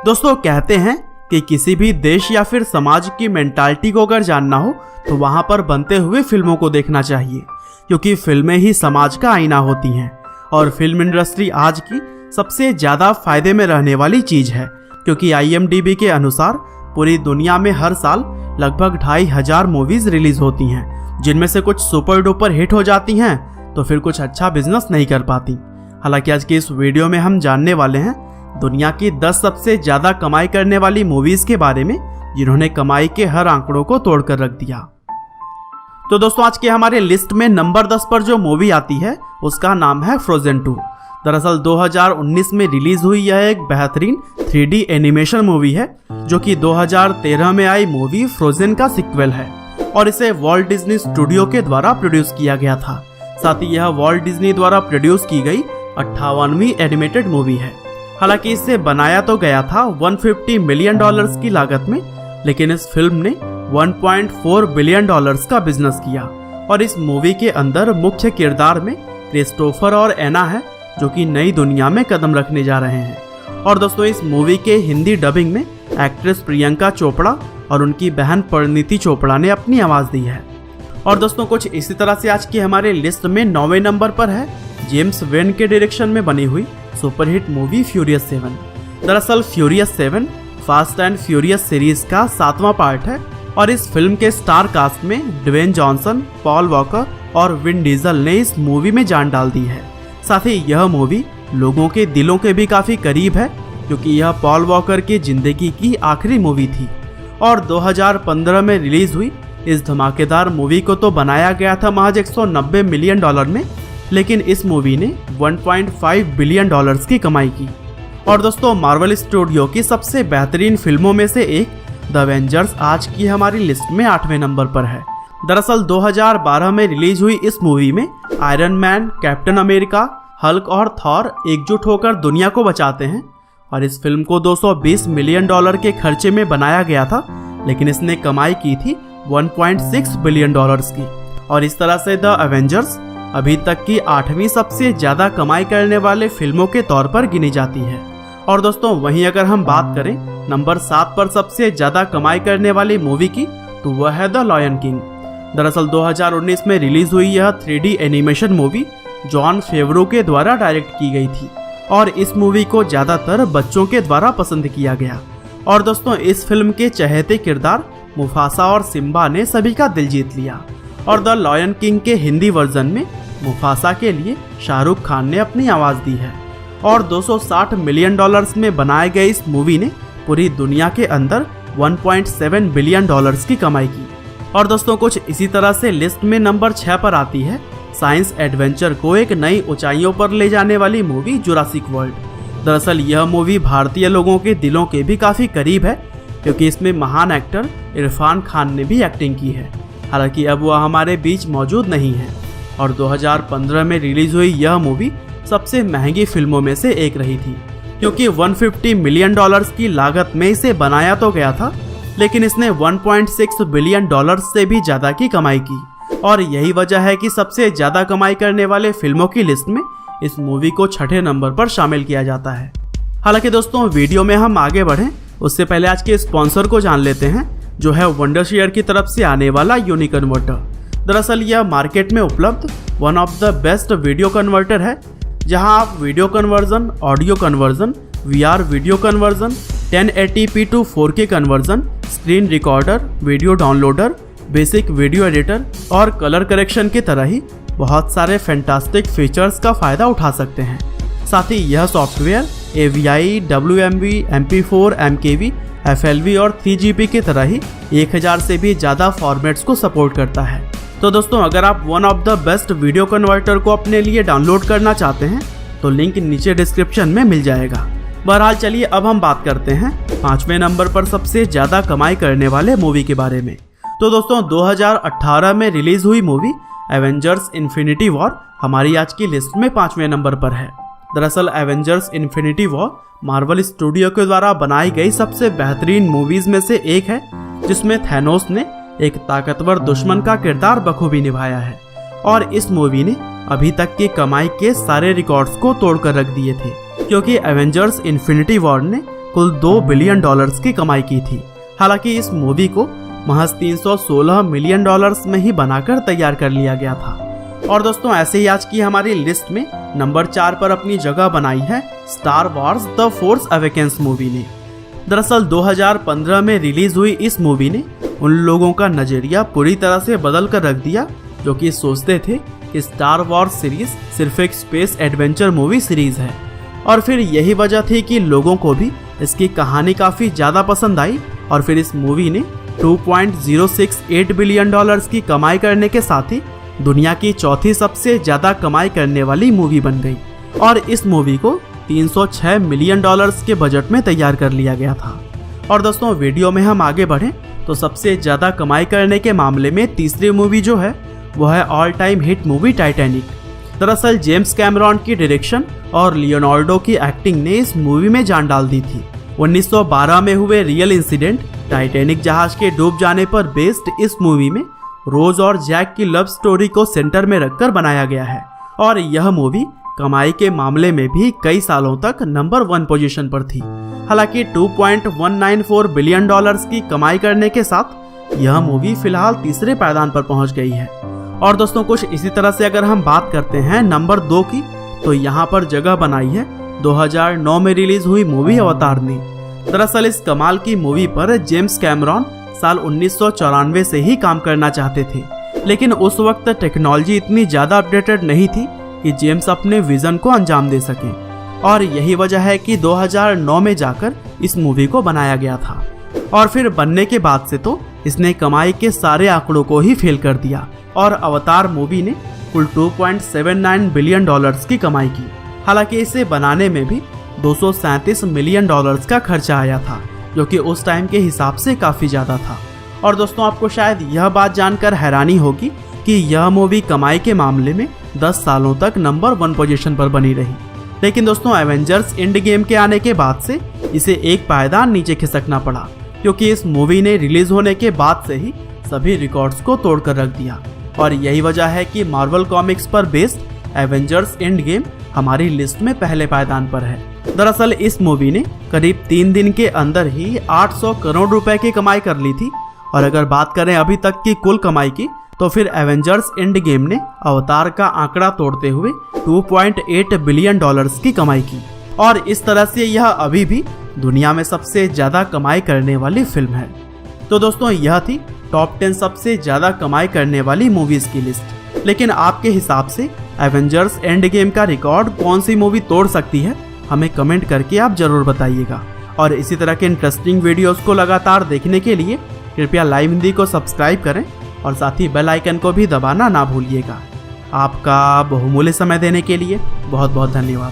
दोस्तों कहते हैं कि किसी भी देश या फिर समाज की मेंटालिटी को अगर जानना हो तो वहां पर बनते हुए फिल्मों को देखना चाहिए, क्योंकि फिल्में ही समाज का आईना होती हैं। और फिल्म इंडस्ट्री आज की सबसे ज़्यादा फायदे में रहने वाली चीज़ है, क्योंकि IMDb के अनुसार पूरी दुनिया में हर साल लगभग 2500 मूवीज़ रिलीज़ होती हैं, जिनमें से कुछ सुपर डुपर हिट हो जाती हैं तो फिर कुछ अच्छा बिजनेस नहीं कर पाती। हालांकि आज की इस वीडियो में हम जानने वाले हैं दुनिया की 10 सबसे ज़्यादा कमाई करने वाली मूवीज़ के बारे में, जिन्होंने कमाई के हर आंकड़ों को तोड़कर रख दिया। तो दोस्तों आज के हमारे लिस्ट में नंबर 10 पर जो मूवी आती है उसका नाम है फ्रोजन 2। दरअसल 2019 में रिलीज हुई यह एक बेहतरीन 3D एनिमेशन मूवी है, जो कि 2013 में आई मूवी फ्रोजन का सिक्वल है और इसे वॉल्ट डिज्नी स्टूडियो के द्वारा प्रोड्यूस किया गया था। साथ ही यह वॉल्ट डिज्नी द्वारा प्रोड्यूस की गई 58वीं एनिमेटेड मूवी है। हालांकि इसे बनाया तो गया था $150 मिलियन की लागत में, लेकिन इस फिल्म ने $1.4 बिलियन का बिजनेस किया। और इस मूवी के अंदर मुख्य किरदार में क्रिस्टोफर और एना है, जो कि नई दुनिया में कदम रखने जा रहे हैं। और दोस्तों इस मूवी के हिंदी डबिंग में एक्ट्रेस प्रियंका चोपड़ा और उनकी बहन परिणीति चोपड़ा ने अपनी आवाज़ दी है। और दोस्तों कुछ इसी तरह से आज की हमारे लिस्ट में 9वें नंबर पर है जेम्स वेन के डायरेक्शन में बनी हुई सुपरहिट मूवी फ्यूरियस 7। दरअसल furious 7 fast and furious series का 7वां पार्ट है और इस फिल्म के स्टार कास्ट में ड्वेन जॉनसन, पॉल वॉकर और विन डीजल ने इस मूवी में जान डाल दी है। साथ ही यह मूवी लोगों के दिलों के भी काफ़ी करीब है, क्योंकि यह पॉल वॉकर की जिंदगी की आखिरी मूवी थी। और 2015 में रिलीज हुई इस धमाकेदार मूवी को तो बनाया गया था महज $190 मिलियन में, लेकिन इस मूवी ने $1.5 बिलियन की कमाई की। और दोस्तों मार्वल स्टूडियो की सबसे बेहतरीन फिल्मों में से एक द एवेंजर्स आज की हमारी लिस्ट में 8वें नंबर पर है। दरअसल 2012 में रिलीज हुई इस मूवी में iron man, captain America, Hulk और थॉर एकजुट होकर दुनिया को बचाते हैं। और इस फिल्म को $220 मिलियन के खर्चे में बनाया गया था, लेकिन इसने कमाई की थी $1.6 बिलियन की। और इस तरह से द एवेंजर्स अभी तक की 8वीं सबसे ज्यादा कमाई करने वाले फिल्मों के तौर पर गिनी जाती है। और दोस्तों वहीं अगर हम बात करें नंबर 7 पर सबसे ज्यादा कमाई करने वाली मूवी की, तो वह है द लायन किंग। दरअसल 2019 में रिलीज हुई यह 3D एनिमेशन मूवी जॉन फेवरो के द्वारा डायरेक्ट की गई थी और इस मूवी को ज्यादातर बच्चों के द्वारा पसंद किया गया। और दोस्तों इस फिल्म के चहेते किरदार मुफासा और सिम्बा ने सभी का दिल जीत लिया। और द लायन किंग के हिंदी वर्जन में मुफासा के लिए शाहरुख खान ने अपनी आवाज़ दी है। और $260 मिलियन में बनाए गए इस मूवी ने पूरी दुनिया के अंदर $1.7 बिलियन की कमाई की। और दोस्तों कुछ इसी तरह से लिस्ट में नंबर 6 पर आती है साइंस एडवेंचर को एक नई ऊंचाइयों पर ले जाने वाली मूवी जुरासिक वर्ल्ड। दरअसल यह मूवी भारतीय लोगों के दिलों के भी काफ़ी करीब है, क्योंकि इसमें महान एक्टर इरफान खान ने भी एक्टिंग की है। हालांकि अब वह हमारे बीच मौजूद नहीं है। और 2015 में रिलीज हुई यह मूवी सबसे महंगी फिल्मों में से एक रही थी, क्योंकि $150 मिलियन की लागत में इसे बनाया तो गया था, लेकिन इसने $1.6 बिलियन से भी ज़्यादा की कमाई की। और यही वजह है कि सबसे ज़्यादा कमाई करने वाले फिल्मों की लिस्ट में इस मूवी को 6ठे नंबर पर शामिल किया जाता है। हालांकि दोस्तों वीडियो में हम आगे बढ़ें उससे पहले आज के स्पॉन्सर को जान लेते हैं, जो है वंडरशेयर की तरफ से आने वाला यूनिकन्वर्टर। दरअसल यह मार्केट में उपलब्ध one of the best video converter है, जहां आप video conversion, audio conversion, VR video conversion, 1080p to 4K conversion, screen recorder, video downloader, basic video editor और कलर करेक्शन की तरह ही बहुत सारे फैंटास्टिक फीचर्स का फ़ायदा उठा सकते हैं। साथ ही यह software AVI, WMV, MP4, MKV, FLV और 3GB की तरह ही 1000 से भी ज़्यादा फॉर्मेट्स को सपोर्ट करता है। तो दोस्तों अगर आप one of the best video converter को अपने लिए डाउनलोड करना चाहते हैं तो लिंक नीचे डिस्क्रिप्शन में मिल जाएगा। बहरहाल चलिए अब हम बात करते हैं 5वें नंबर पर सबसे ज़्यादा कमाई करने वाले मूवी के बारे में। तो दोस्तों 2018 में रिलीज हुई मूवी एवेंजर्स इन्फिनिटी वॉर हमारी आज की लिस्ट में 5वें नंबर पर है। दरअसल Avengers infinity war Marvel studio के द्वारा बनाई गई सबसे बेहतरीन मूवीज में से एक है, जिसमें थैनोस ने एक ताकतवर दुश्मन का किरदार बखूबी निभाया है। और इस मूवी ने अभी तक की कमाई के सारे रिकॉर्ड्स को तोड़कर रख दिए थे, क्योंकि एवेंजर्स इन्फिनिटी वॉर ने कुल $2 बिलियन की कमाई की थी। हालांकि इस मूवी को महज $316 मिलियन में ही बनाकर तैयार कर लिया गया था। और दोस्तों ऐसे ही आज की हमारी लिस्ट में नंबर 4 पर अपनी जगह बनाई है star Wars the force awakens movie ने। दरअसल 2015 में रिलीज हुई इस मूवी ने उन लोगों का नजरिया पूरी तरह से बदल कर रख दिया जो कि सोचते थे कि स्टार वॉर्स सीरीज सिर्फ एक स्पेस एडवेंचर मूवी सीरीज है। और फिर यही वजह थी कि लोगों को भी इसकी कहानी काफ़ी ज़्यादा पसंद आई और फिर इस मूवी ने $2.068 बिलियन की कमाई करने के साथ ही दुनिया की चौथी सबसे ज़्यादा कमाई करने वाली मूवी बन गई। और इस मूवी को $306 मिलियन के बजट में तैयार कर लिया गया था। और दोस्तों वीडियो में हम आगे बढ़ें तो सबसे ज़्यादा कमाई करने के मामले में तीसरी मूवी जो है वो है all time hit movie Titanic. दरअसल जेम्स कैमरॉन की डायरेक्शन और लियोनार्डो की एक्टिंग ने इस मूवी में जान डाल दी थी। 1912 में हुए रियल इंसिडेंट टाइटैनिक जहाज के डूब जाने पर बेस्ड इस मूवी में रोज और जैक की लव स्टोरी को सेंटर में रखकर बनाया गया है। और यह मूवी कमाई के मामले में भी कई सालों तक नंबर 1 पोजीशन पर थी। हालांकि $2.194 बिलियन की कमाई करने के साथ यह मूवी फिलहाल तीसरे पायदान पर पहुंच गई है। और दोस्तों कुछ इसी तरह से अगर हम बात करते हैं नंबर 2 की, तो यहाँ पर जगह बनाई है 2009 में रिलीज हुई मूवी अवतार ने। दरअसल इस कमाल की मूवी पर जेम्स कैमरॉन साल 1994 से ही काम करना चाहते थे, लेकिन उस वक्त टेक्नोलॉजी इतनी ज़्यादा अपडेटेड नहीं थी कि जेम्स अपने विजन को अंजाम दे सके। और यही वजह है कि 2009 में जाकर इस मूवी को बनाया गया था। और फिर बनने के बाद से तो इसने कमाई के सारे आंकड़ों को ही फेल कर दिया और अवतार मूवी ने कुल $2.79 बिलियन की कमाई की। हालांकि इसे बनाने में भी $237 मिलियन का खर्चा आया था, जो कि उस टाइम के हिसाब से काफ़ी ज़्यादा था। और दोस्तों आपको शायद यह बात जानकर हैरानी होगी कि यह मूवी कमाई के मामले में 10 सालों तक नंबर 1 पोजीशन पर बनी रही। लेकिन दोस्तों एवेंजर्स एंड गेम के आने के बाद से इसे एक पायदान नीचे खिसकना पड़ा, क्योंकि इस मूवी ने रिलीज होने के बाद से ही सभी रिकॉर्ड्स को तोड़कर रख दिया। और यही वजह है कि मार्वल कॉमिक्स पर बेस्ड एवेंजर्स एंड गेम हमारी लिस्ट में पहले पायदान पर है। दरअसल इस मूवी ने करीब 3 दिन के अंदर ही 800 करोड़ रुपए की कमाई कर ली थी। और अगर बात करें अभी तक की कुल कमाई की, तो फिर एवेंजर्स एंड गेम ने अवतार का आंकड़ा तोड़ते हुए $2.8 बिलियन की कमाई की। और इस तरह से यह अभी भी दुनिया में सबसे ज़्यादा कमाई करने वाली फिल्म है। तो दोस्तों यह थी टॉप 10 सबसे ज़्यादा कमाई करने वाली मूवीज़ की लिस्ट। लेकिन आपके हिसाब से एवेंजर्स एंड गेम का रिकॉर्ड कौन सी मूवी तोड़ सकती है, हमें कमेंट करके आप ज़रूर बताइएगा। और इसी तरह के इंटरेस्टिंग वीडियोस को लगातार देखने के लिए कृपया लाइव हिंदी को सब्सक्राइब करें और साथ ही बेल आइकन को भी दबाना ना भूलिएगा। आपका बहुमूल्य समय देने के लिए बहुत बहुत धन्यवाद।